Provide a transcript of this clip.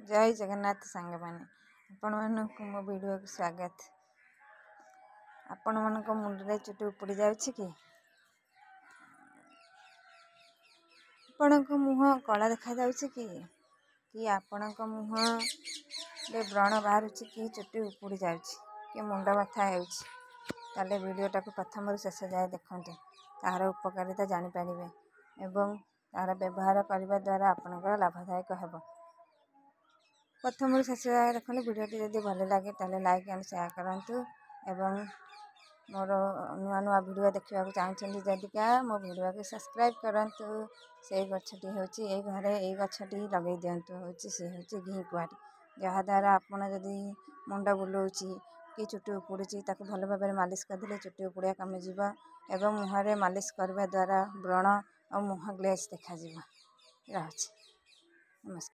जय जगन्नाथ सांग मैंने आपण मानक मो वीडियो को स्वागत। आपण मानक मुंडे चुटी उपड़ी जाउछि कि आपण मुह कला देखा जाउछि कि आपण मुह रे व्रण बाहर कि चुटी उपड़ी जाउछि कि मुंड बथा हेउछि ताले वीडियोटा को प्रथम शेष जाए देखते तार उपकारिता जानी पारिबे एवं तार व्यवहार करने द्वारा आपनकर लाभदायक हेबो। प्रथम शेष जाए देखते वीडियोटी जदि भल लगे ताले लाइक एंड शेयर करंतु एवं मोर नुआ नुआ वीडियो देखा चाहते जदिका मो वीडियो को सब्सक्राइब करंतु। से गछटी होची ए घरे ए गछटी लगे दिंतु होची से होची घी कुआरी जहाँद्वारा आपड़ जदि मुंड बुलाऊँच कि चुटी उपुड़ी ताको भल भाव में मालिश करदे चुटी उपुड़िया कमिज एवं मुहरे मालिश करने द्वारा व्रण और मुह ग्लेज देखा रही। नमस्कार।